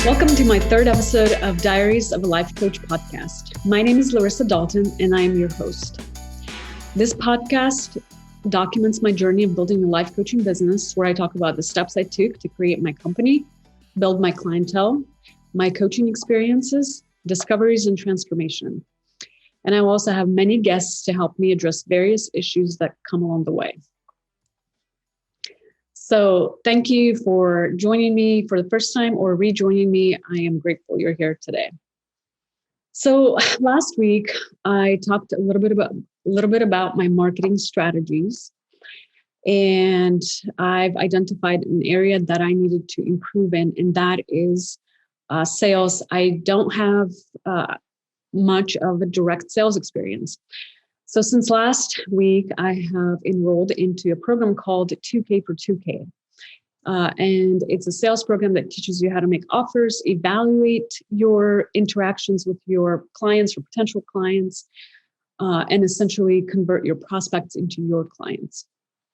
Welcome to my third episode of Diaries of a Life Coach podcast. My name is Larissa Dalton, and I am your host. This podcast documents my journey of building a life coaching business, where I talk about the steps I took to create my company, build my clientele, my coaching experiences, discoveries, and transformation. And I will also have many guests to help me address various issues that come along the way. So thank you for joining me for the first time or rejoining me. I am grateful you're here today. So last week, I talked a little bit about my marketing strategies, and I've identified an area that I needed to improve in, and that is sales. I don't have much of a direct sales experience. So since last week, I have enrolled into a program called 2K for 2K. And it's a sales program that teaches you how to make offers, evaluate your interactions with your clients or potential clients, and essentially convert your prospects into your clients.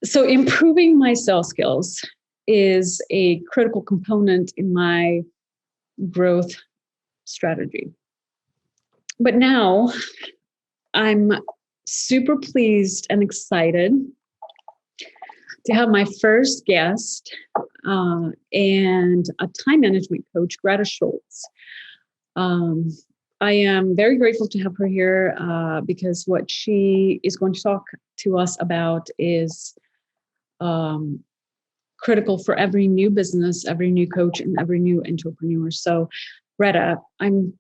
So improving my sales skills is a critical component in my growth strategy. But now I'm super pleased and excited to have my first guest and a time management coach, Gretta Scholten. I am very grateful to have her here because what she is going to talk to us about is critical for every new business, every new coach, and every new entrepreneur. So, Gretta, I'm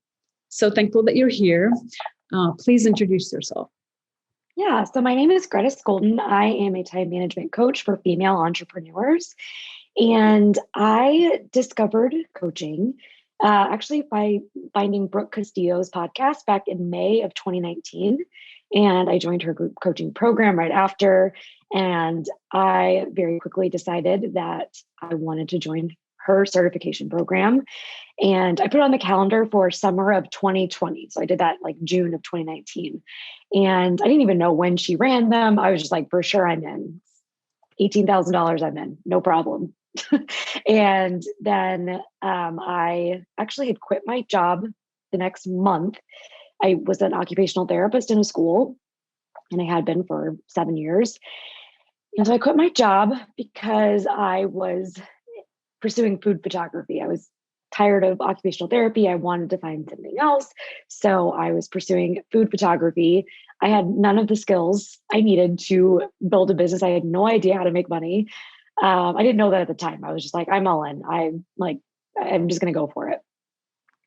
so thankful that you're here. Please introduce yourself. Yeah, so my name is Gretta Scholten. I am a time management coach for female entrepreneurs. And I discovered coaching actually by finding Brooke Castillo's podcast back in May of 2019. And I joined her group coaching program right after. And I very quickly decided that I wanted to join her certification program. And I put it on the calendar for summer of 2020. So I did that like June of 2019. And I didn't even know when she ran them. I was just like, for sure, I'm in. $18,000, I'm in, no problem. And then I actually had quit my job the next month. I was an occupational therapist in a school, and I had been for 7 years. And so I quit my job because I was pursuing food photography. I was tired of occupational therapy. I wanted to find something else. So I was pursuing food photography. I had none of the skills I needed to build a business. I had no idea how to make money. I didn't know that at the time. I was just like, I'm all in. I'm just going to go for it.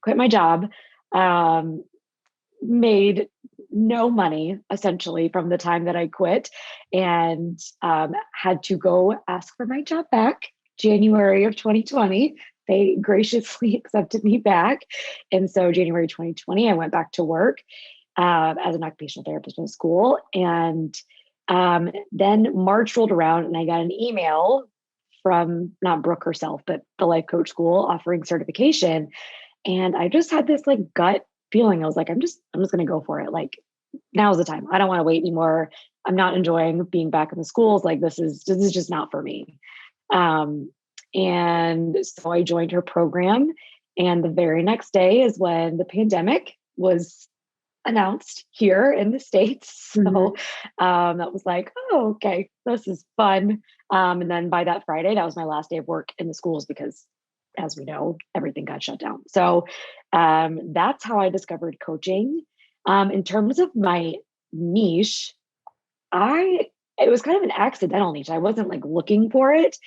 Quit my job. Made no money essentially from the time that I quit, and had to go ask for my job back January of 2020. They graciously accepted me back. And so January 2020, I went back to work as an occupational therapist in school. And then March rolled around and I got an email from not Brooke herself, but the life coach school offering certification. And I just had this like gut feeling. I was like, I'm just going to go for it. Like, now's the time. I don't want to wait anymore. I'm not enjoying being back in the schools. Like, this is just not for me. And so I joined her program, and the very next day is when the pandemic was announced here in the States. So that was like, oh, okay, this is fun. And then by that Friday, that was my last day of work in the schools because, as we know, everything got shut down. So that's how I discovered coaching. In terms of my niche, it was kind of an accidental niche. I wasn't like looking for it.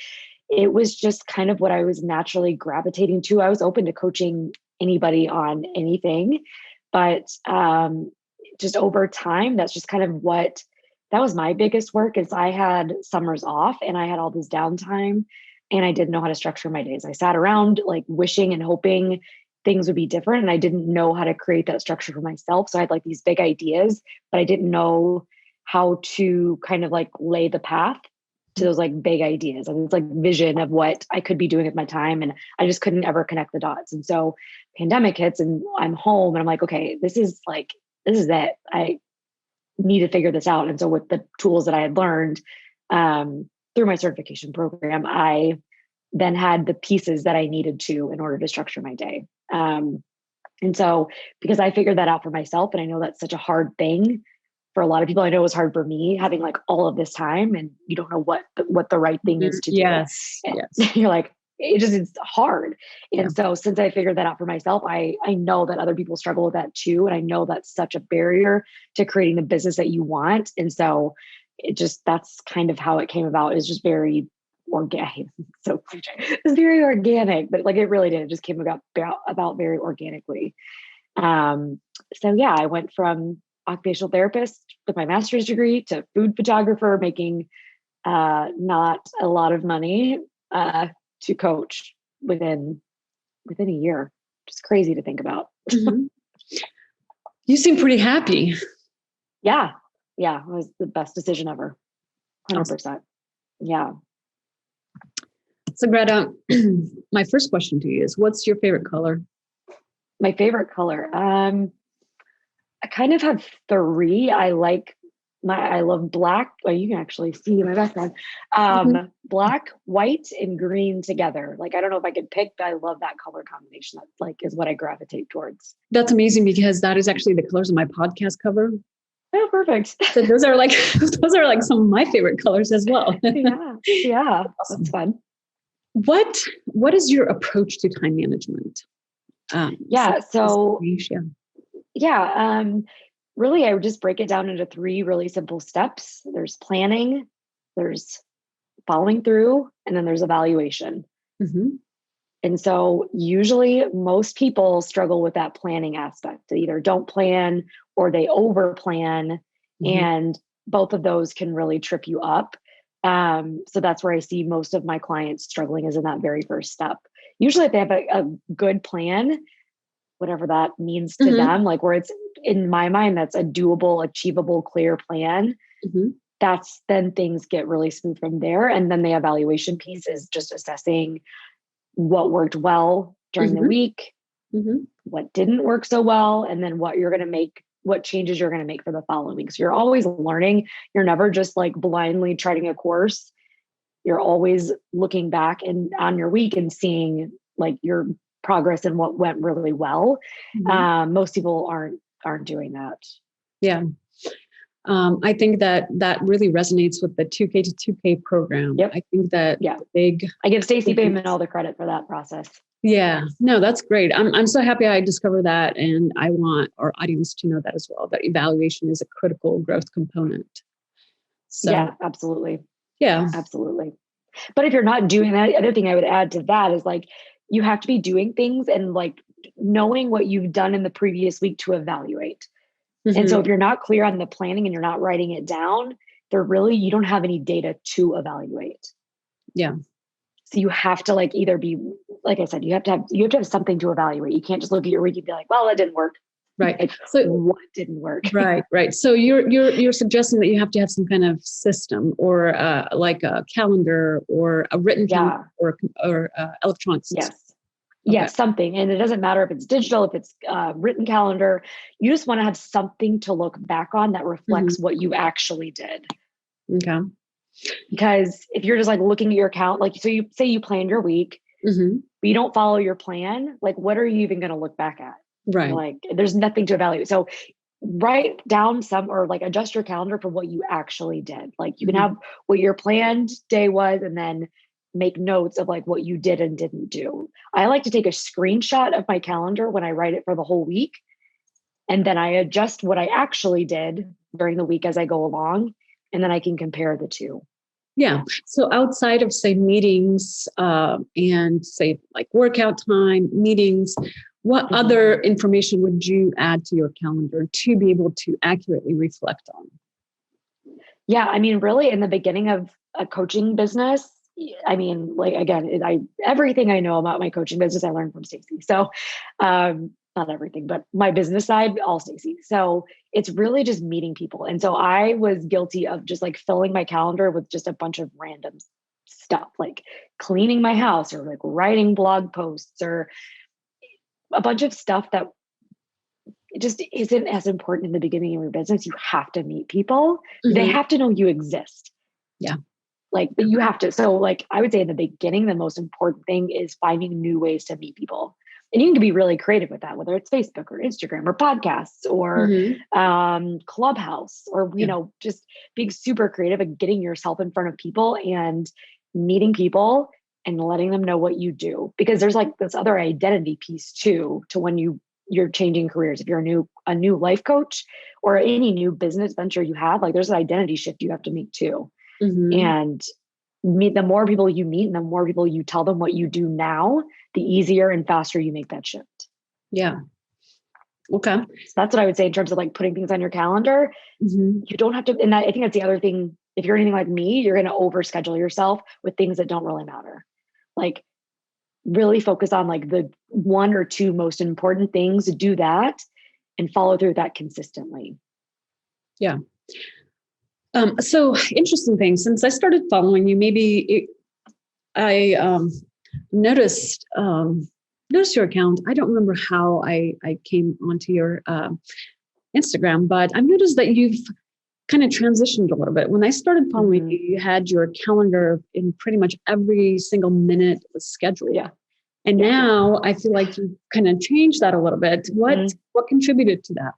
It was just kind of what I was naturally gravitating to. I was open to coaching anybody on anything, but just over time, that's just kind of that was my biggest work. Is I had summers off and I had all this downtime, and I didn't know how to structure my days. I sat around like wishing and hoping things would be different, and I didn't know how to create that structure for myself. So I had like these big ideas, but I didn't know how to kind of like lay the path to those like big ideas. I was like vision of what I could be doing with my time. And I just couldn't ever connect the dots. And so pandemic hits and I'm home and I'm like, okay, this is it. I need to figure this out. And so with the tools that I had learned through my certification program, I then had the pieces that I needed to in order to structure my day. And so, because I figured that out for myself, and I know that's such a hard thing for a lot of people, I know it was hard for me having like all of this time and you don't know what the right thing is to do. Yes. Yes. You're like, it's hard. Yeah. And so since I figured that out for myself, I know that other people struggle with that too. And I know that's such a barrier to creating the business that you want. And so that's kind of how it came about. It's just very organic. So it's very organic, but like it really did. It just came about very organically. So yeah, I went from occupational therapist with my master's degree to food photographer, making not a lot of money, to coach within a year. Just crazy to think about. Mm-hmm. You seem pretty happy. Yeah. It was the best decision ever. 100%. Yeah. So Gretta, my first question to you is, what's your favorite color? My favorite color. I kind of have three. I love black. Well, you can actually see my background. Black, white, and green together. Like, I don't know if I could pick, but I love that color combination. That like is what I gravitate towards. That's amazing, because that is actually the colors of my podcast cover. Oh, perfect. So those are like some of my favorite colors as well. Yeah. Awesome. That's fun. What is your approach to time management? Really, I would just break it down into three really simple steps. There's planning, there's following through, and then there's evaluation. Mm-hmm. And so usually most people struggle with that planning aspect. They either don't plan or they over plan. Mm-hmm. And both of those can really trip you up. So that's where I see most of my clients struggling, is in that very first step. Usually if they have a good plan, whatever that means to them, like where it's, in my mind, that's a doable, achievable, clear plan. Mm-hmm. That's then things get really smooth from there. And then the evaluation piece is just assessing what worked well during the week, what didn't work so well, and then what changes you're going to make for the following week. So you're always learning. You're never just like blindly charting a course. You're always looking back on your week and seeing like your progress and what went really well. Mm-hmm. Most people aren't doing that. Yeah. I think that really resonates with the 2K to 2K program. Yep. I think that I give Stacey Bayman all the credit for that process. Yeah, no, that's great. I'm so happy I discovered that. And I want our audience to know that as well, that evaluation is a critical growth component. So, yeah, absolutely. Yeah, absolutely. But if you're not doing that, the other thing I would add to that is like, you have to be doing things and like knowing what you've done in the previous week to evaluate. Mm-hmm. And so if you're not clear on the planning and you're not writing it down, you don't have any data to evaluate. Yeah. So you have to like either be, like I said, you have to have something to evaluate. You can't just look at your week and be like, well, that didn't work. Right. Like, so what didn't work? Right. So you're suggesting that you have to have some kind of system, or like a calendar, or a written calendar, or electronic system. Yes. Okay. Yes, something. And it doesn't matter if it's digital, if it's written calendar. You just want to have something to look back on that reflects what you actually did. Okay. Because if you're just like looking at your account, like, so you say you planned your week, but you don't follow your plan, like, what are you even going to look back at? Right. Like, there's nothing to evaluate. So write down or like adjust your calendar for what you actually did. Like you can have what your planned day was, and then make notes of like what you did and didn't do. I like to take a screenshot of my calendar when I write it for the whole week. And then I adjust what I actually did during the week as I go along. And then I can compare the two. Yeah. So outside of, say, meetings and say like workout time, meetings, what other information would you add to your calendar to be able to accurately reflect on? Yeah. I mean, really in the beginning of a coaching business, I mean, like, again, everything I know about my coaching business, I learned from Stacey. So, not everything, but my business side, all Stacey. So it's really just meeting people. And so I was guilty of just like filling my calendar with just a bunch of random stuff, like cleaning my house or like writing blog posts or a bunch of stuff that it just isn't as important in the beginning of your business. You have to meet people. They have to know you exist. Yeah. Like, but you have to, so like, I would say in the beginning, the most important thing is finding new ways to meet people. And you can be really creative with that, whether it's Facebook or Instagram or podcasts or Clubhouse or, just being super creative and getting yourself in front of people and meeting people and letting them know what you do. Because there's like this other identity piece too, to when you're changing careers. If you're a new life coach or any new business venture you have, like there's an identity shift you have to make too. And the more people you meet and the more people you tell them what you do now, the easier and faster you make that shift. Yeah. Okay. So that's what I would say in terms of like putting things on your calendar. You don't have to, and I think that's the other thing. If you're anything like me, you're going to overschedule yourself with things that don't really matter. Like really focus on like the one or two most important things, do that and follow through that consistently. Yeah. So interesting thing, since I started following you, I noticed your account. I don't remember how I came onto your Instagram, but I've noticed that you've kind of transitioned a little bit. When I started following you, you had your calendar in pretty much every single minute was scheduled. Yeah. And now I feel like you kind of changed that a little bit. What contributed to that?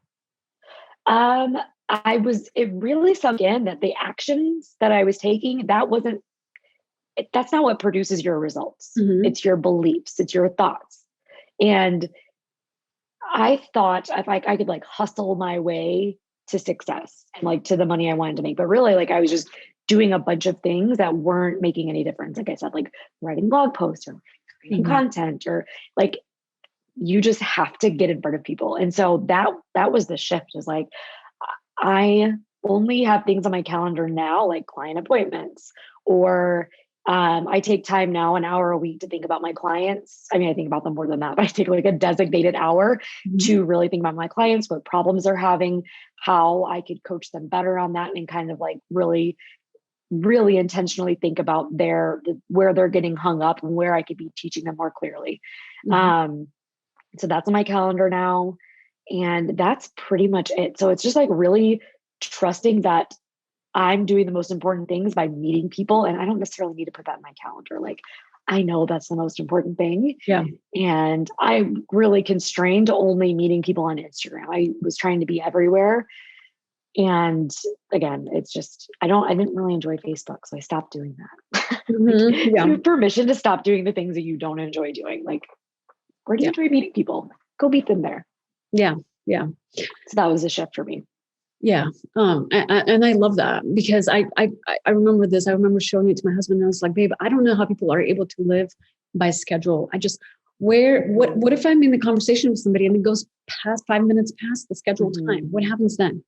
It really sunk in that the actions that I was taking, that's not what produces your results. It's your beliefs, it's your thoughts. And I thought if I could like hustle my way to success and like to the money I wanted to make, but really like I was just doing a bunch of things that weren't making any difference. Like I said, like writing blog posts or creating content, or like you just have to get in front of people. And so that was the shift, was like, I only have things on my calendar now, like client appointments, or I take time now, an hour a week, to think about my clients. I mean, I think about them more than that, but I take like a designated hour to really think about my clients, what problems they're having, how I could coach them better on that, and kind of like really, really intentionally think about where they're getting hung up and where I could be teaching them more clearly. So that's on my calendar now. And that's pretty much it. So it's just like really trusting that I'm doing the most important things by meeting people. And I don't necessarily need to put that in my calendar. Like, I know that's the most important thing. Yeah. And I'm really constrained to only meeting people on Instagram. I was trying to be everywhere. And again, it's just, I didn't really enjoy Facebook. So I stopped doing that. You have permission to stop doing the things that you don't enjoy doing. Like, where do you enjoy meeting people? Go meet them there. Yeah. Yeah. So that was a shift for me. Yeah. And I love that, because I remember this. I remember showing it to my husband, and I was like, babe, I don't know how people are able to live by schedule. What if I'm in the conversation with somebody and it goes past 5 minutes past the scheduled time? What happens then?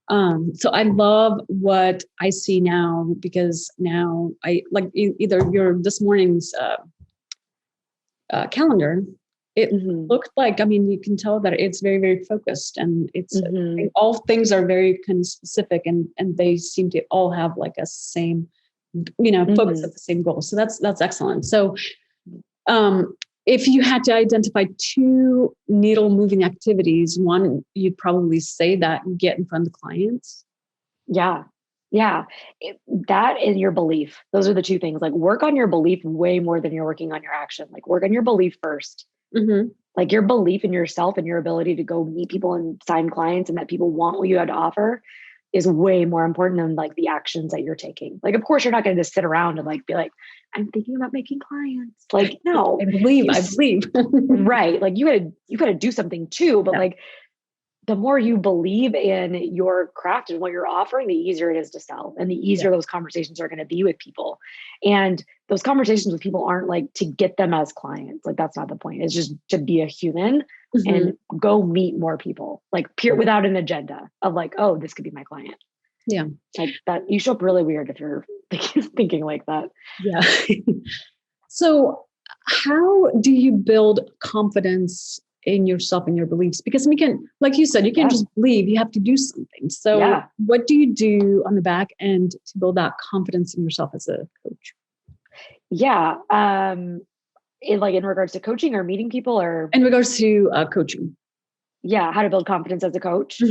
So I love what I see now, because now I like either this morning's calendar. It looked like, I mean, you can tell that it's very, very focused, and it's all things are very kind of specific, and they seem to all have like a same, focus at the same goal. So that's excellent. So, if you had to identify two needle moving activities, one, you'd probably say that get in front of clients. Yeah. Yeah. That and your belief. Those are the two things. Like, work on your belief way more than you're working on your action. Like, work on your belief first. Like, your belief in yourself and your ability to go meet people and sign clients, and that people want what you have to offer, is way more important than like the actions that you're taking. Like, of course, you're not going to just sit around and like be like, I'm thinking about making clients. Like, no, I believe. Right. Like, you gotta do something too, but like, the more you believe in your craft and what you're offering, the easier it is to sell, and the easier those conversations are going to be with people. And those conversations with people aren't like to get them as clients. Like, that's not the point. It's just to be a human and go meet more people, like without an agenda of like, oh, this could be my client. Yeah. Like that, you show up really weird if you're thinking like that. Yeah. So how do you build confidence in yourself and your beliefs? Because we can, like you said, you can't just believe, you have to do something. So what do you do on the back end to build that confidence in yourself as a coach? Yeah. In regards to coaching or meeting people, or in regards to coaching. Yeah. How to build confidence as a coach.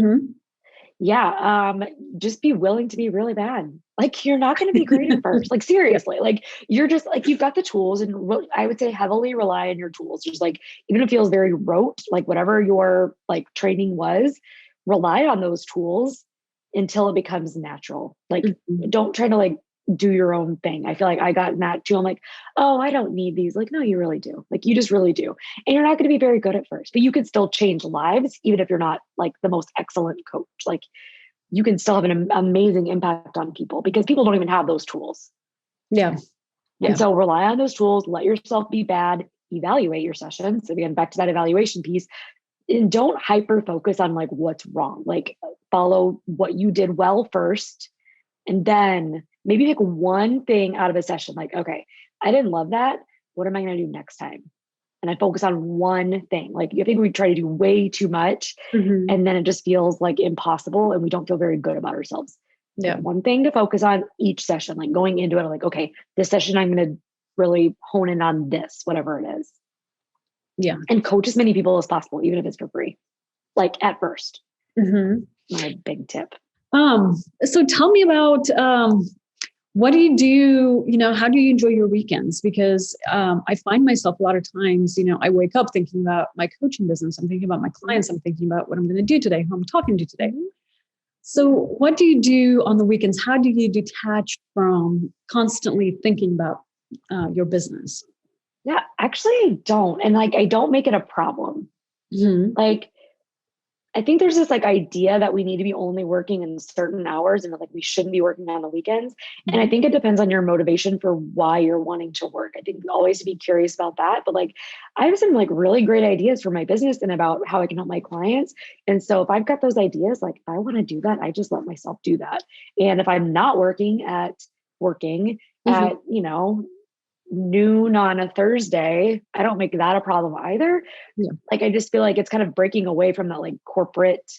Just be willing to be really bad. Like you're not going to be great at first. Like seriously, like you're just like, you've got the tools, and I would say heavily rely on your tools. Just like, even if it feels very rote, like whatever your like training was, rely on those tools until it becomes natural. Like don't try to like do your own thing. I feel like I got in that too. I'm like, oh, I don't need these. Like, no, you really do. Like, you just really do. And you're not going to be very good at first, but you can still change lives, even if you're not like the most excellent coach. Like, you can still have an amazing impact on people because people don't even have those tools. Yeah. And so rely on those tools, let yourself be bad, evaluate your sessions. So again, back to that evaluation piece, and don't hyper focus on like what's wrong. Like follow what you did well first, and then maybe pick one thing out of a session. Like, okay, I didn't love that. What am I going to do next time? And I focus on one thing. Like, I think we try to do way too much, and then it just feels like impossible, and we don't feel very good about ourselves. Yeah. One thing to focus on each session, like going into it, like, okay, this session, I'm going to really hone in on this, whatever it is. Yeah. And coach as many people as possible, even if it's for free, like at first. My big tip. So tell me about, what do you do? You know, how do you enjoy your weekends? Because I find myself a lot of times, you know, I wake up thinking about my coaching business. I'm thinking about my clients. I'm thinking about what I'm going to do today, who I'm talking to today. So what do you do on the weekends? How do you detach from constantly thinking about your business? Yeah, actually, I don't. And like, I don't make it a problem. Like, I think there's this like idea that we need to be only working in certain hours and like we shouldn't be working on the weekends. And I think it depends on your motivation for why you're wanting to work. I think always to be curious about that. But like, I have some like really great ideas for my business and about how I can help my clients. And so if I've got those ideas, like if I want to do that, I just let myself do that. And if I'm not working at, you know, noon on a Thursday, I don't make that a problem either. Like, I just feel like it's kind of breaking away from that like corporate,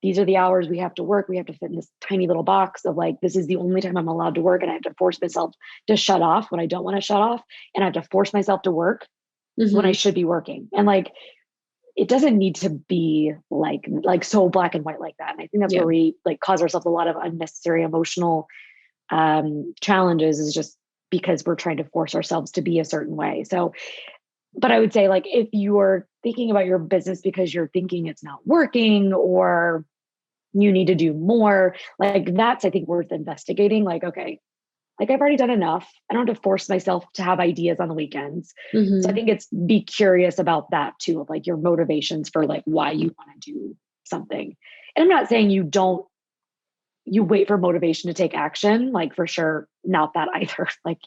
these are the hours we have to work. We have to fit in this tiny little box of like, this is the only time I'm allowed to work. And I have to force myself to shut off when I don't want to shut off. And I have to force myself to work when I should be working. And like, it doesn't need to be like so black and white like that. And I think that's where we like cause ourselves a lot of unnecessary emotional challenges, is just because we're trying to force ourselves to be a certain way. So, but I would say like, if you're thinking about your business because you're thinking it's not working or you need to do more, like that's, I think, worth investigating. Like, okay, like I've already done enough. I don't have to force myself to have ideas on the weekends. So I think it's be curious about that too, of like your motivations for like why you want to do something. And I'm not saying you wait for motivation to take action, like for sure, not that either. Like,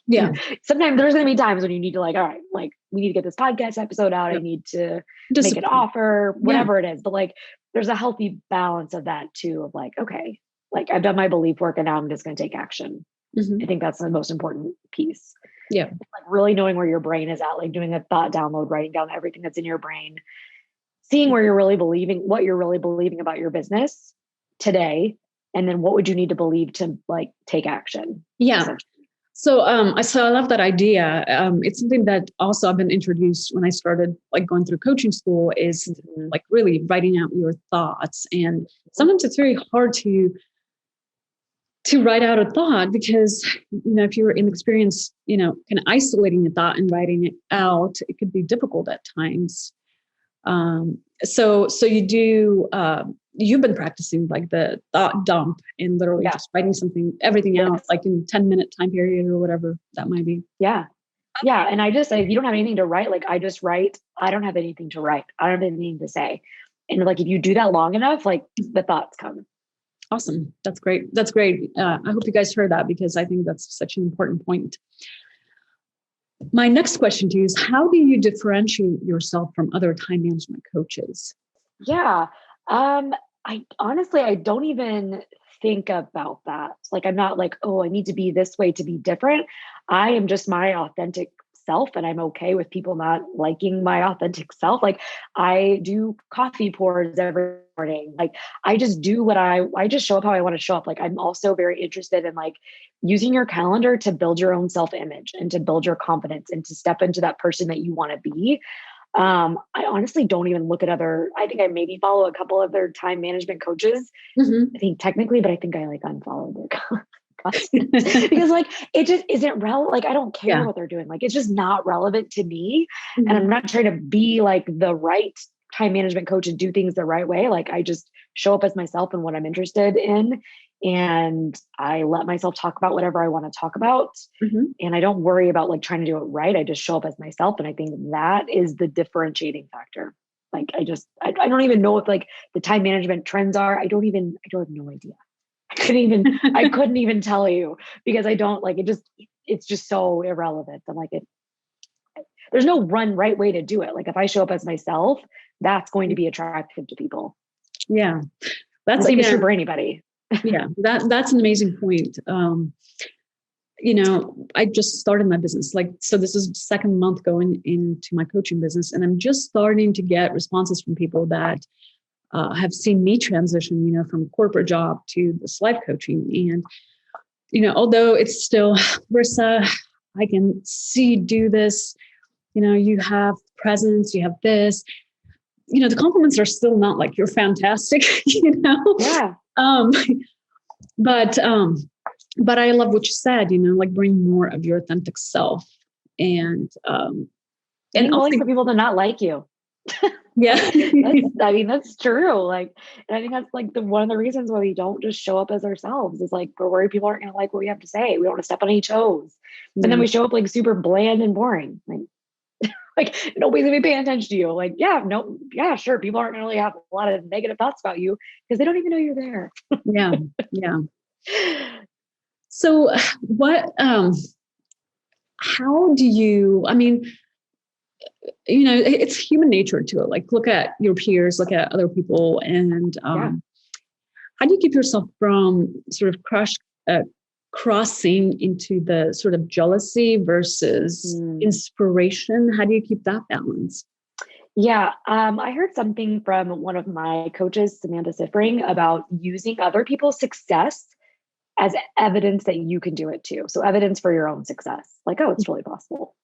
sometimes there's going to be times when you need to like, all right, like we need to get this podcast episode out. I need to make an offer, whatever it is. But like, there's a healthy balance of that too, of like, okay, like I've done my belief work and now I'm just going to take action. I think that's the most important piece. Yeah. Like really knowing where your brain is at, like doing a thought download, writing down everything that's in your brain, seeing where you're really believing, what you're really believing about your business today. And then what would you need to believe to like take action? Yeah. So I love that idea. It's something that also I've been introduced when I started like going through coaching school, is like really writing out your thoughts. And sometimes it's very hard to write out a thought because, you know, if you're inexperienced, you know, kind of isolating a thought and writing it out, it could be difficult at times. So you do, you've been practicing like the thought dump and literally just writing everything out, like in 10-minute time period or whatever that might be. Yeah. And I just say, if you don't have anything to write, like I just write, I don't have anything to write. I don't have anything to say. And like, if you do that long enough, like the thoughts come. Awesome. That's great. That's great. I hope you guys heard that, because I think that's such an important point. My next question to you is, how do you differentiate yourself from other time management coaches? Yeah. I honestly, I don't even think about that. Like, I'm not like, oh, I need to be this way to be different. I am just my authentic self, and I'm okay with people not liking my authentic self. Like, I do coffee pours every morning. Like, I just do I just show up how I want to show up. Like, I'm also very interested in like using your calendar to build your own self-image and to build your confidence and to step into that person that you want to be. I honestly don't even look at I think I maybe follow a couple of their time management coaches. I think technically, but I think I like unfollowed their content because like, it just isn't relevant. Like, I don't care Yeah. what they're doing. Like, it's just not relevant to me. And Mhm. I'm not trying to be like the right time management coach and do things the right way. Like, I just show up as myself and what I'm interested in. And I let myself talk about whatever I want to talk about. Mhm. And I don't worry about like trying to do it right. I just show up as myself. And I think that is the differentiating factor. Like, I don't even know what like the time management trends are. I don't have no idea. I couldn't even tell you because I don't like it. It's just so irrelevant. I'm like, there's no right way to do it. Like, if I show up as myself, that's going to be attractive to people. Yeah. The That's same is again, true for anybody. yeah, that's an amazing point. I just started my business. Like, so this is second month going into my coaching business, and I'm just starting to get responses from people that have seen me transition, from corporate job to this life coaching. And, although it's still, Marissa, I can see you do this, you have presence, you have this, the compliments are still not like you're fantastic, Yeah. Um, but I love what you said, like bring more of your authentic self and Being also, willing for people to not like you. yeah. That's true. Like, and I think that's like one of the reasons why we don't just show up as ourselves is like, we're worried people aren't going to like what we have to say. We don't want to step on any toes. And then we show up like super bland and boring. Like nobody's gonna be paying attention to you. Like, yeah, sure. People aren't gonna really have a lot of negative thoughts about you because they don't even know you're there. Yeah. Yeah. So how do you, it's human nature to like look at your peers, look at other people, and how do you keep yourself from sort of crossing into the sort of jealousy versus inspiration? How do you keep that balance? Yeah, I heard something from one of my coaches, Samantha Siffring, about using other people's success as evidence that you can do it too. So evidence for your own success, like, oh, it's totally possible.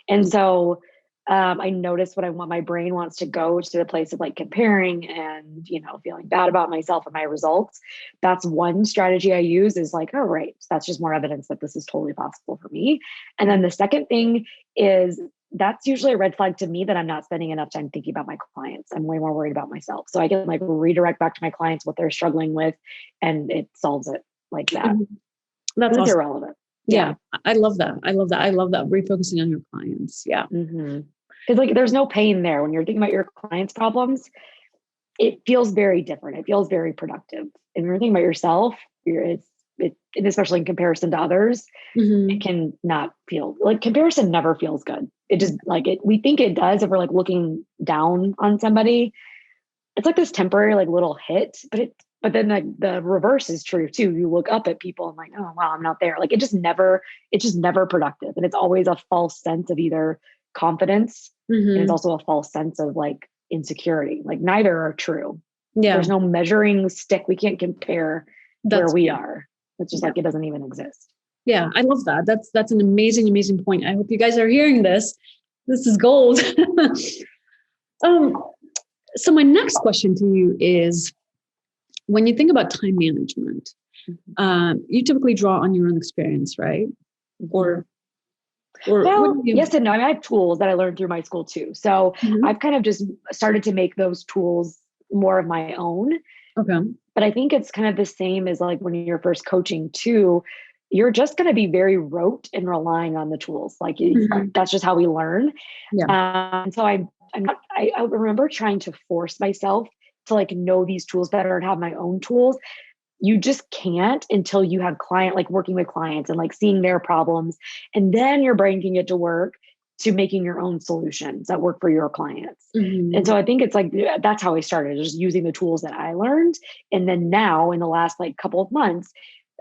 And so I noticed my brain wants to go to the place of like comparing and, feeling bad about myself and my results. That's one strategy I use is like, oh, right. So that's just more evidence that this is totally possible for me. And then the second thing is that's usually a red flag to me that I'm not spending enough time thinking about my clients. I'm way more worried about myself. So I can like redirect back to my clients what they're struggling with and it solves it like that. That's awesome. Awesome. Irrelevant. Yeah. I love that. I love that. Refocusing on your clients. Yeah. Because like there's no pain there when you're thinking about your clients' problems. It feels very different. It feels very productive. And when you're thinking about yourself, and especially in comparison to others, it can not feel like comparison never feels good. It just like it. We think it does if we're like looking down on somebody. It's like this temporary like little hit, but then like the reverse is true too. You look up at people and like, oh wow, I'm not there. Like it's just never productive. And it's always a false sense of either confidence and it's also a false sense of like insecurity. Like neither are true. Yeah. There's no measuring stick. We can't compare where we are. It's just like it doesn't even exist. Yeah, I love that. That's an amazing point. I hope you guys are hearing this. This is gold. So my next question to you is, when you think about time management, you typically draw on your own experience, right? Or well, yes and no. I have tools that I learned through my school too. So I've kind of just started to make those tools more of my own. Okay. But I think it's kind of the same as like when you're first coaching too, you're just going to be very rote and relying on the tools. Like that's just how we learn. Yeah. And so I remember trying to force myself to like know these tools better and have my own tools. You just can't until you have working with clients and like seeing their problems. And then your brain can get to work to making your own solutions that work for your clients. And so I think it's like, that's how I started, just using the tools that I learned. And then now in the last like couple of months,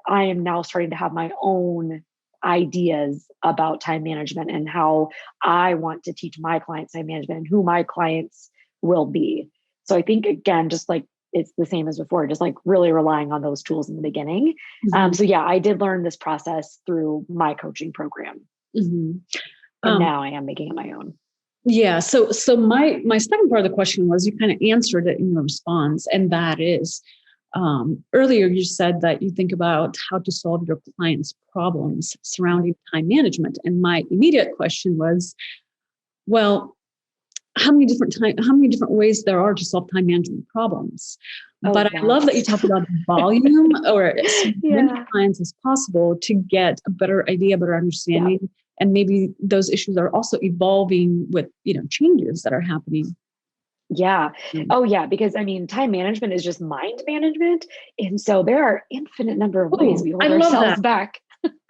I am now starting to have my own ideas about time management and how I want to teach my clients time management and who my clients will be. So I think again, just like it's the same as before, just like really relying on those tools in the beginning. So yeah, I did learn this process through my coaching program. And now I am making it my own. Yeah. So my second part of the question was, you kind of answered it in your response, and that is, earlier you said that you think about how to solve your clients' problems surrounding time management, and my immediate question was, well, how many different ways there are to solve time management problems? But I love that you talked about volume, or as many clients as possible, to get a better idea, better understanding. Yeah. And maybe those issues are also evolving with, changes that are happening. Yeah. Oh, yeah. Because time management is just mind management. And so there are infinite number of ways we hold ourselves back.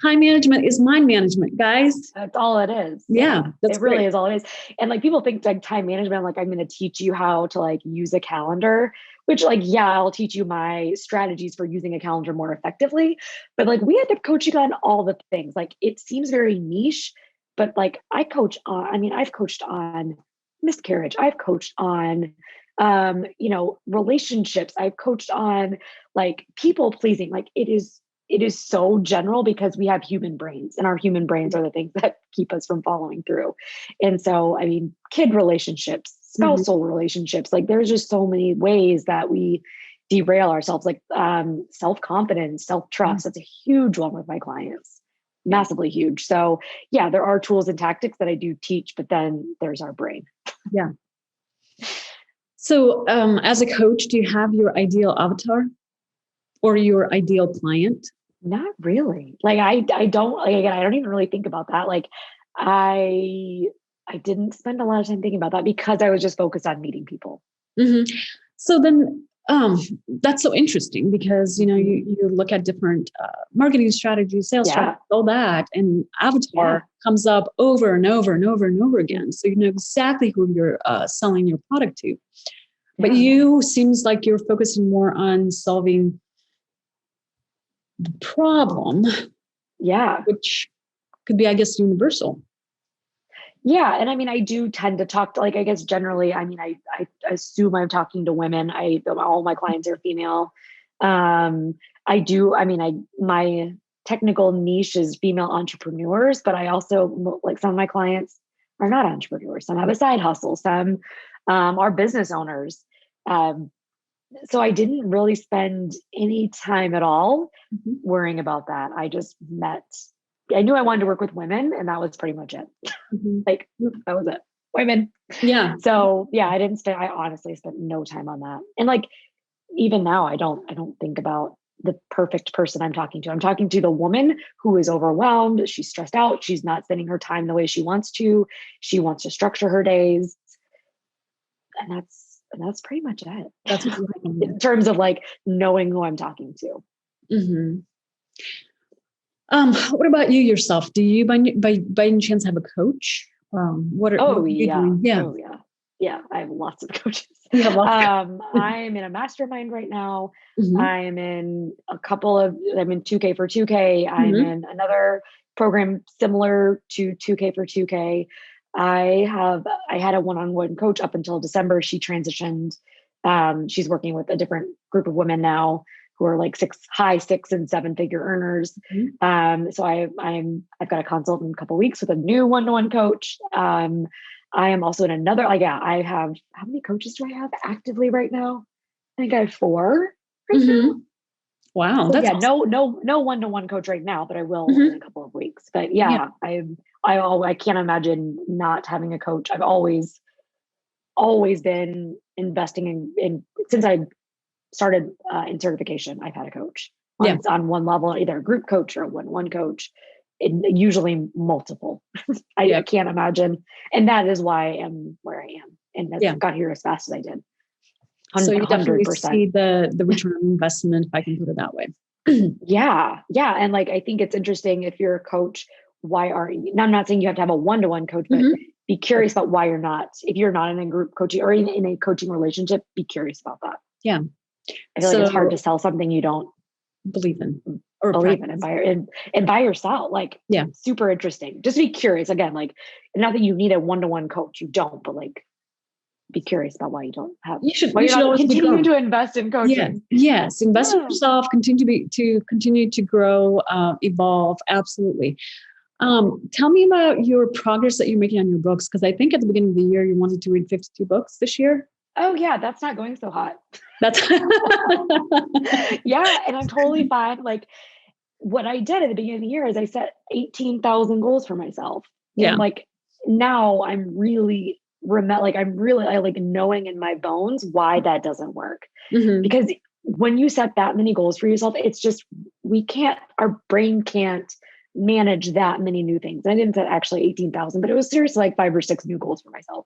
Time management is mind management, guys. That's all it is. Yeah. It really is all it is. And people think time management, I'm going to teach you how to use a calendar, which I'll teach you my strategies for using a calendar more effectively. But we end up coaching on all the things. It seems very niche, but I've coached on miscarriage. I've coached on, relationships. I've coached on people pleasing. It is so general because we have human brains, and our human brains are the things that keep us from following through. And so, kid relationships, spousal relationships, there's just so many ways that we derail ourselves, self-confidence, self-trust. That's a huge one with my clients, massively huge. So yeah, there are tools and tactics that I do teach, but then there's our brain. Yeah. So as a coach, do you have your ideal avatar or your ideal client? Not really. I don't, again, I don't even really think about that. I didn't spend a lot of time thinking about that because I was just focused on meeting people. Mm-hmm. So then that's so interesting because, you look at different marketing strategies, sales strategies, all that, and avatar comes up over and over and over and over again. So you know exactly who you're selling your product to. But you seems like you're focusing more on solving the problem, which could be, I guess, universal. Yeah. And I do tend to talk to, I guess generally, I assume I'm talking to women. All my clients are female. My technical niche is female entrepreneurs, but I also, some of my clients are not entrepreneurs. Some have a side hustle. Some are business owners. So I didn't really spend any time at all worrying about that. I just I knew I wanted to work with women, and that was pretty much it. That was it. Women. Yeah. So yeah, I honestly spent no time on that. And even now, I don't think about the perfect person I'm talking to. I'm talking to the woman who is overwhelmed. She's stressed out. She's not spending her time the way she wants to. She wants to structure her days. And that's pretty much it. That's in terms of knowing who I'm talking to. Mm-hmm. What about you yourself? Do you by any chance have a coach? What are you doing? Yeah. Oh yeah. Yeah. I have lots of coaches. You have lots I'm in a mastermind right now. I'm in I'm in 2K for 2K. I'm in another program similar to 2K for 2K. I had a one-on-one coach up until December. She transitioned. She's working with a different group of women now who are high 6 and 7 figure earners. So I've got a consult in a couple of weeks with a new one-to-one coach. I am also in another, I have, how many coaches do I have actively right now? I think I have 4 right now. Wow. So that's awesome. No one-to-one coach right now, but I will in a couple of weeks. But I can't imagine not having a coach. I've always been investing in since I started in certification. I've had a coach on one level, either a group coach or a one-on-one coach, usually multiple. I can't imagine. And that is why I am where I am. And that's got here as fast as I did. So you definitely see the return on investment, if I can put it that way. Yeah. And I think it's interesting if you're a coach, why aren't you? Now, I'm not saying you have to have a one-to-one coach, but be curious about why you're not. If you're not in a group coaching or in a coaching relationship, be curious about that. Yeah. I feel it's hard to sell something you don't believe in or believe in and by yourself. Super interesting. Just be curious again, not that you need a one-to-one coach, you don't, but be curious about why you don't have. You should always continue to invest in coaching. Yes. Invest in yourself. Continue to grow, evolve. Absolutely. Tell me about your progress that you're making on your books. Cause I think at the beginning of the year, you wanted to read 52 books this year. Oh yeah, that's not going so hot. That's Yeah, and I'm totally fine. Like what I did at the beginning of the year is I set 18,000 goals for myself. yeah. And like now I'm really I like knowing in my bones why that doesn't work. Mm-hmm. Because when you set that many goals for yourself, it's just our brain can't manage that many new things. I didn't set actually 18,000, but it was seriously like 5 or 6 new goals for myself.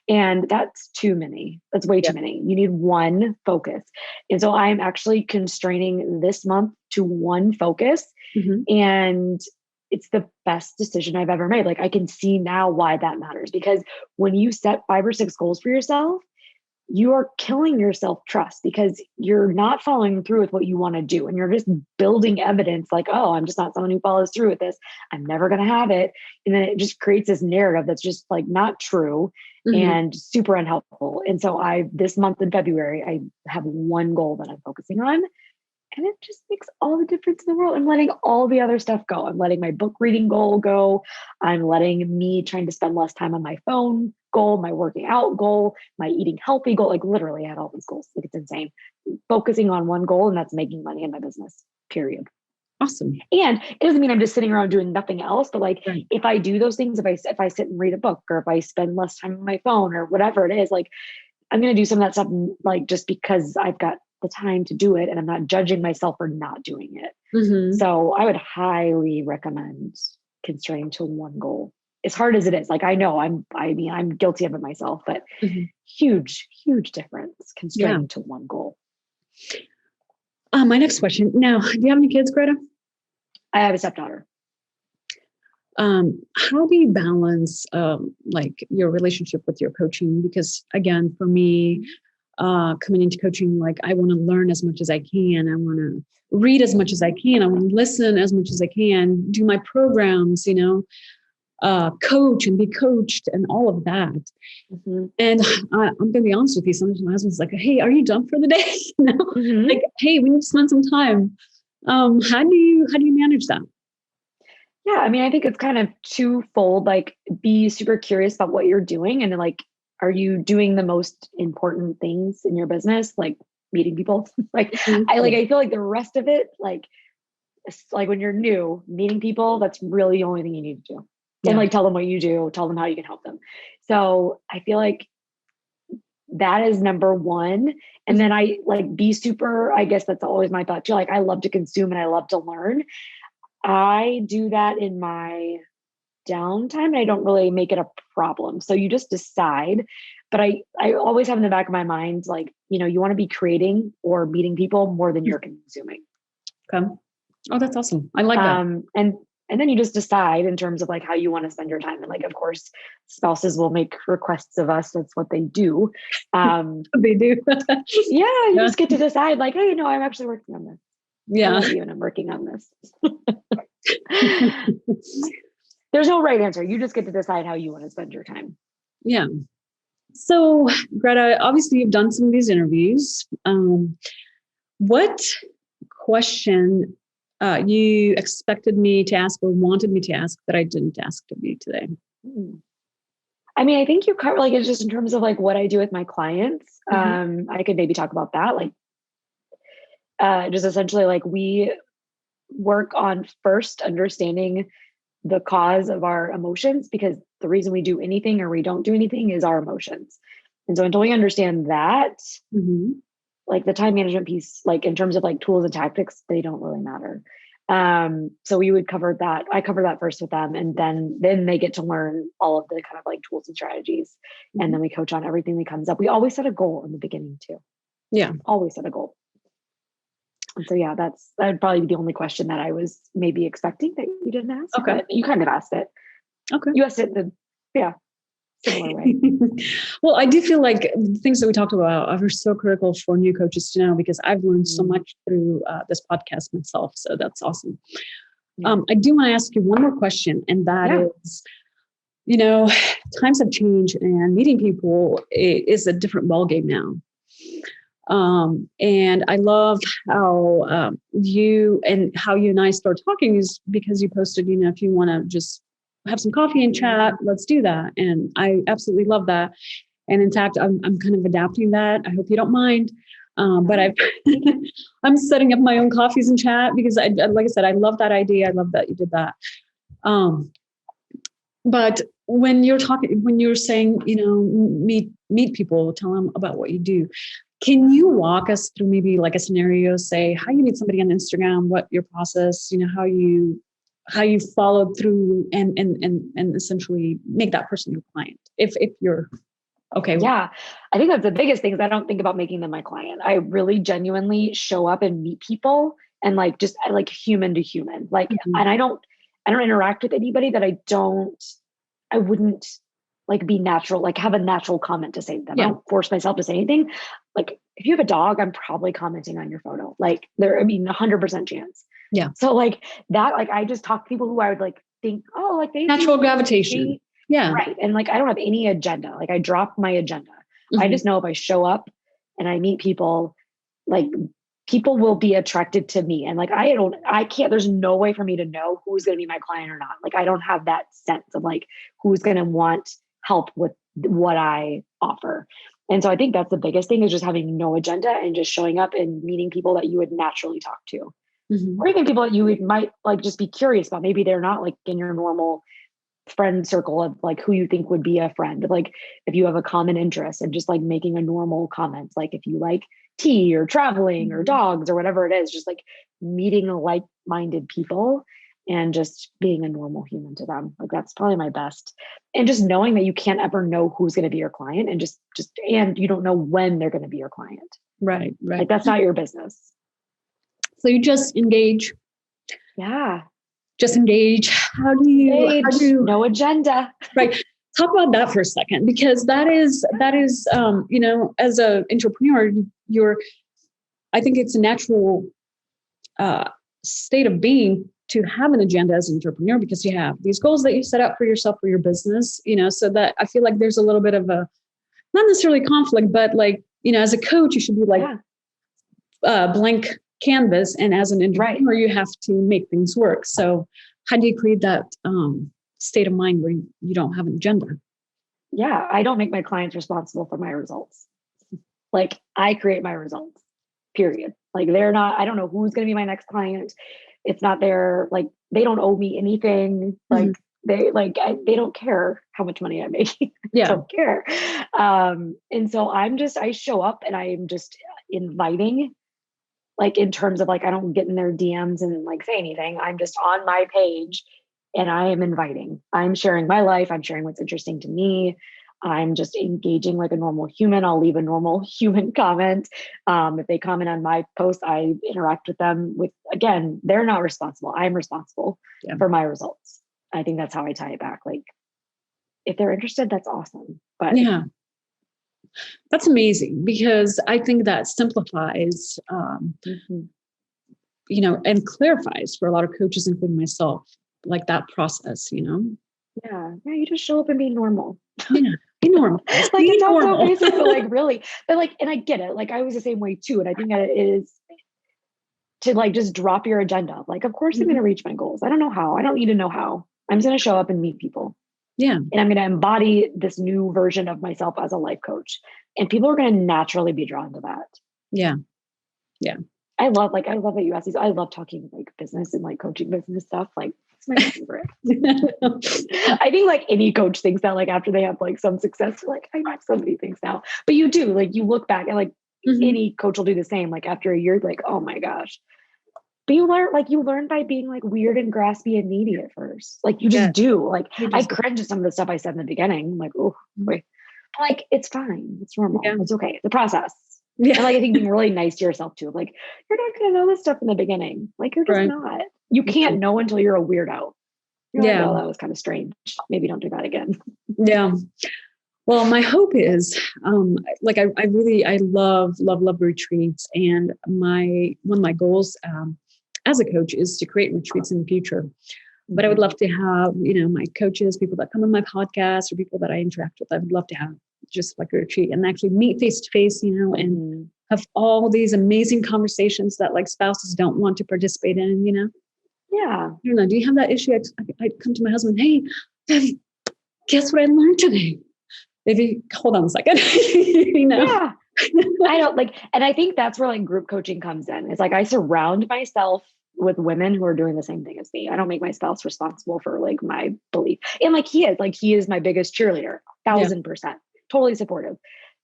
And that's too many. That's way too many. You need one focus. And so I'm actually constraining this month to one focus. Mm-hmm. And it's the best decision I've ever made. Like I can see now why that matters, because when you set 5 or 6 goals for yourself, you are killing your self-trust because you're not following through with what you want to do. And you're just building evidence like, oh, I'm just not someone who follows through with this. I'm never going to have it. And then it just creates this narrative that's just like not true and super unhelpful. And so this month in February, I have one goal that I'm focusing on. And it just makes all the difference in the world. I'm letting all the other stuff go. I'm letting my book reading goal go. I'm letting me trying to spend less time on my phone goal, my working out goal, my eating healthy goal. Like literally I had all these goals. Like it's insane. Focusing on one goal, and that's making money in my business, period. Awesome. And it doesn't mean I'm just sitting around doing nothing else, but like if I do those things, if I sit and read a book, or if I spend less time on my phone or whatever it is, like I'm going to do some of that stuff, like just because I've got the time to do it and I'm not judging myself for not doing it. Mm-hmm. So I would highly recommend constraining to one goal. As hard as it is, like I know I'm guilty of it myself, but huge difference constraining to one goal. My next question. Now, do you have any kids, Greta? I have a stepdaughter. How do you balance like your relationship with your coaching? Because again, for me, coming into coaching, like I want to learn as much as I can. I want to read as much as I can. I want to listen as much as I can, do my programs, coach and be coached and all of that. Mm-hmm. And I'm going to be honest with you. Sometimes my husband's like, hey, are you done for the day? Like, hey, we need to spend some time. How do you manage that? Yeah, I mean, I think it's kind of twofold, like be super curious about what you're doing. And then like, are you doing the most important things in your business? Like meeting people? I feel like the rest of it, like when you're new, meeting people, that's really the only thing you need to do. Yeah. And like, tell them what you do, tell them how you can help them. So I feel like that is number one. And then I like be super, I guess that's always my thought too. Like I love to consume and I love to learn. I do that in my downtime and I don't really make it a problem. So you just decide, but I always have in the back of my mind, like, you want to be creating or meeting people more than you're consuming. Okay. Oh, that's awesome. I like that. And then you just decide in terms of like how you want to spend your time. And like, of course, spouses will make requests of us. That's what they do. They do. You just get to decide like, hey, I'm actually working on this. Yeah. I love you and I'm working on this. There's no right answer. You just get to decide how you want to spend your time. Yeah. So Greta, obviously you've done some of these interviews. What question you expected me to ask or wanted me to ask that I didn't ask of you today? I mean, I think you cover like it's just in terms of like what I do with my clients. I could maybe talk about that. Like just essentially like we work on first understanding the cause of our emotions, because the reason we do anything or we don't do anything is our emotions. And so until we understand that, like the time management piece, like in terms of like tools and tactics, they don't really matter. So we would cover that. I cover that first with them. And then they get to learn all of the kind of like tools and strategies. And then we coach on everything that comes up. We always set a goal in the beginning too. Yeah. Always set a goal. And so, yeah, that would probably be the only question that I was maybe expecting that you didn't ask. Okay. But you kind of asked it. Okay. You asked it in similar way. Well, I do feel like the things that we talked about are so critical for new coaches to know, because I've learned so much through this podcast myself. So that's awesome. Yeah. I do want to ask you one more question, and that is, times have changed and meeting people is a different ballgame now. And I love how you and I started talking is because you posted, if you want to just have some coffee and chat. Let's do that. And I absolutely love that. And in fact, I'm kind of adapting that. I hope you don't mind. But I'm setting up my own coffees and chat because like I said, I love that idea. I love that you did that. But when you're saying, meet people, tell them about what you do. Can you walk us through maybe like a scenario, say how you meet somebody on Instagram, what your process, how you followed through and essentially make that person your client if you're okay. Yeah. I think that's the biggest thing is I don't think about making them my client. I really genuinely show up and meet people and like, just like human to human, like, and I don't interact with anybody that I wouldn't like be natural, like have a natural comment to say to them. I don't force myself to say anything. Like if you have a dog, I'm probably commenting on your photo. Like 100% chance. Yeah. So like that, like I just talk to people who I would like think, oh, like they natural gravitation. Yeah. Right. And like, I don't have any agenda. Like I drop my agenda. I just know if I show up and I meet people, like people will be attracted to me. And like, there's no way for me to know who's going to be my client or not. Like, I don't have that sense of like, who's going to want help with what I offer. And so I think that's the biggest thing is just having no agenda and just showing up and meeting people that you would naturally talk to. Or even people that you might like just be curious about. Maybe they're not like in your normal friend circle of like who you think would be a friend. Like if you have a common interest and just like making a normal comment, like if you like tea or traveling or dogs or whatever it is, just like meeting like-minded people and just being a normal human to them. Like that's probably my best. And just knowing that you can't ever know who's going to be your client and and you don't know when they're going to be your client. Right. Like that's not your business. So you just engage. Yeah. Just engage. How do you no agenda. Right. Talk about that for a second, because that is, as an entrepreneur, I think it's a natural state of being to have an agenda as an entrepreneur, because you have these goals that you set out for yourself, for your business, so that I feel like there's a little bit of a, not necessarily conflict, but like, as a coach, you should be like blank canvas. And as an entrepreneur, you have to make things work. So how do you create that state of mind where you don't have an agenda? Yeah, I don't make my clients responsible for my results. Like I create my results, period. Like I don't know who's going to be my next client. It's not like, they don't owe me anything. Like they don't care how much money I make. Yeah. Don't care. And so I show up and I'm just inviting, like in terms of like, I don't get in their DMs and like say anything. I'm just on my page and I am inviting. I'm sharing my life. I'm sharing what's interesting to me. I'm just engaging like a normal human. I'll leave a normal human comment. If they comment on my post, I interact with them again, they're not responsible. I'm responsible for my results. I think that's how I tie it back. Like if they're interested, that's awesome. But yeah, that's amazing, because I think that simplifies, and clarifies for a lot of coaches, including myself, like that process, Yeah, you just show up and be normal. Yeah, be normal. Like it sounds so basic, but like really, but like, and I get it. Like I was the same way too. And I think that it is to like, just drop your agenda. Like, of course I'm going to reach my goals. I don't know how, I don't need to know how. I'm just going to show up and meet people. Yeah. And I'm going to embody this new version of myself as a life coach. And people are going to naturally be drawn to that. Yeah. Yeah. I love that you asked these. I love talking like business and like coaching business stuff. Like it's my favorite. I think like any coach thinks that like after they have like some success, like I have so many things now, but you do like, you look back and like any coach will do the same. Like after a year, like, oh my gosh. But you learn by being like weird and graspy and needy at first. Like you just do. Like I cringe at some of the stuff I said in the beginning. I'm like, oh, wait. Like it's fine. It's normal. Yeah. It's okay. It's a process. Yeah. And like I think being really nice to yourself too. Like you're not gonna know this stuff in the beginning. Like you're just not. You can't know until you're a weirdo. You're like, oh, that was kind of strange. Maybe don't do that again. Yeah. Well, my hope is, I love retreats, and one of my goals as a coach is to create retreats in the future. But I would love to have, my coaches, people that come on my podcast, or people that I interact with, I would love to have just like a retreat and actually meet face to face, and have all these amazing conversations that like spouses don't want to participate in, Yeah. I don't know. Do you have that issue? I come to my husband, hey, guess what I learned today? Maybe hold on a second. Yeah. I don't like, and I think that's where like group coaching comes in. It's like I surround myself with women who are doing the same thing as me. I don't make my spouse responsible for like my belief. And like he is my biggest cheerleader, 1,000%, totally supportive.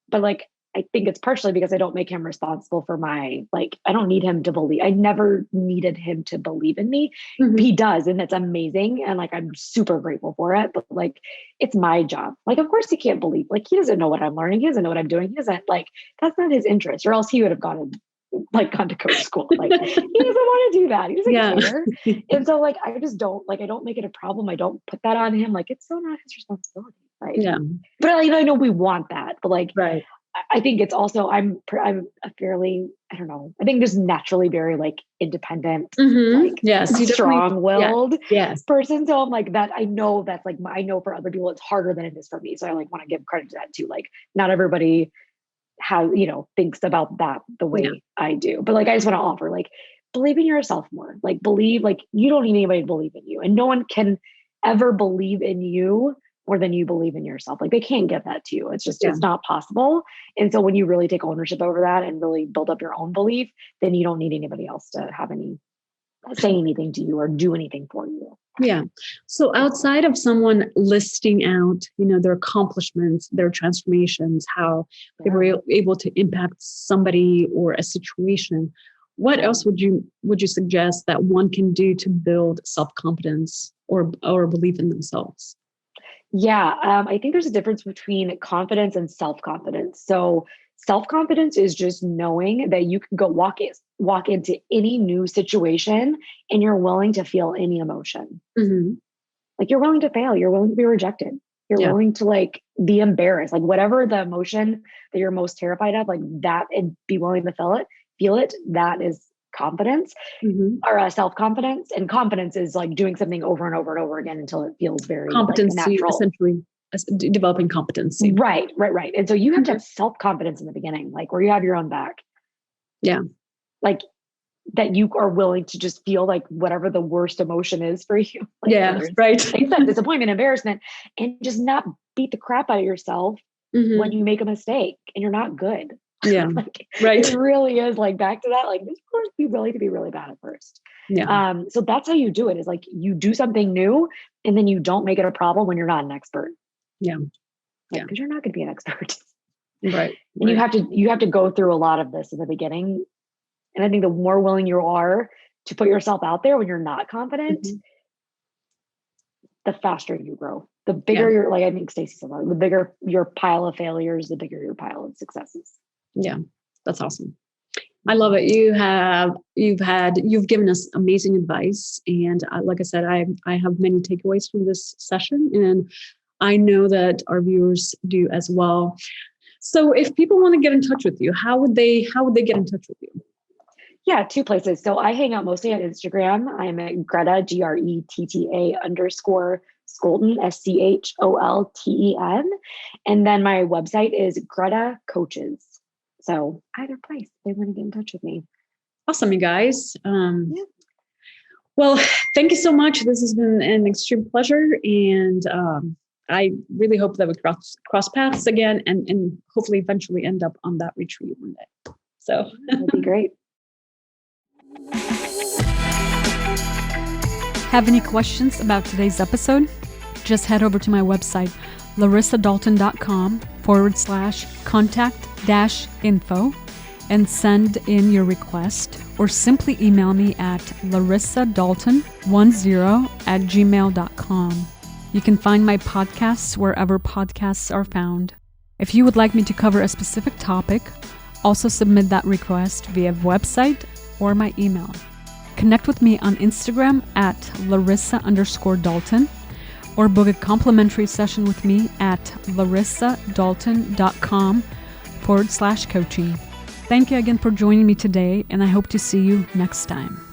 But like, I think it's partially because I don't make him responsible for my, like, I don't need him to believe. I never needed him to believe in me. Mm-hmm. He does. And it's amazing. And like, I'm super grateful for it. But like, it's my job. Like, of course he can't believe, like, he doesn't know what I'm learning. He doesn't know what I'm doing. He doesn't like, that's not his interest, or else he would have gone to coach school. Like, he doesn't want to do that. He doesn't care. And so like, I just don't, like, I don't make it a problem. I don't put that on him. Like, it's so not his responsibility. Like, but like, I know we want that, but like, right. I think it's also, I'm a fairly, I don't know, I think just naturally very like independent, like strong-willed person. So I'm like that, I know that's like, I know for other people, it's harder than it is for me. So I like want to give credit to that too. Like not everybody has, thinks about that the way I do, but like, I just want to offer, like, believe in yourself more, like believe, like you don't need anybody to believe in you, and no one can ever believe in you more than you believe in yourself. Like they can't give that to you. It's just, it's not possible. And so when you really take ownership over that and really build up your own belief, then you don't need anybody else to say anything to you or do anything for you. Yeah. So outside of someone listing out, their accomplishments, their transformations, how they were able to impact somebody or a situation, what else would you suggest that one can do to build self-confidence or belief in themselves? Yeah, I think there's a difference between confidence and self-confidence. So self-confidence is just knowing that you can go walk into any new situation and you're willing to feel any emotion. Mm-hmm. Like you're willing to fail, you're willing to be rejected, you're willing to like be embarrassed, like whatever the emotion that you're most terrified of, like that, and be willing to feel it. That is confidence, or self-confidence. And confidence is like doing something over and over and over again until it feels very competency, like, natural. Essentially developing competency. Right. And so you have to have self-confidence in the beginning, like where you have your own back. Yeah. Like that you are willing to just feel like whatever the worst emotion is for you. Like, right. Disappointment, embarrassment, and just not beat the crap out of yourself when you make a mistake and you're not good. Yeah. Like, right. It really is like back to that, like this course be willing to be really bad at first. Yeah. So that's how you do it, is like you do something new and then you don't make it a problem when you're not an expert. Yeah. Because you're not going to be an expert. Right. And you have to go through a lot of this in the beginning. And I think the more willing you are to put yourself out there when you're not confident, the faster you grow. The bigger your, like I think Stacey said, the bigger your pile of failures, the bigger your pile of successes. Yeah, that's awesome. I love it. You've given us amazing advice. And like I said, I have many takeaways from this session, and I know that our viewers do as well. So if people want to get in touch with you, how would they get in touch with you? Yeah, 2 places. So I hang out mostly on Instagram. I'm at Gretta, GRETTA _Scholten, SCHOLTEN. And then my website is Gretta Coaches. So either place, they want to get in touch with me. Awesome, you guys. Well, thank you so much. This has been an extreme pleasure. And I really hope that we cross paths again and hopefully eventually end up on that retreat one day. So that'd be great. Have any questions about today's episode? Just head over to my website, larissadalton.com/contact-info and send in your request, or simply email me at larissadalton10@gmail.com. You can find my podcasts wherever podcasts are found. If you would like me to cover a specific topic, also submit that request via website or my email. Connect with me on Instagram at Larissa_Dalton, or book a complimentary session with me at larissadalton.com/coaching. Thank you again for joining me today, and I hope to see you next time.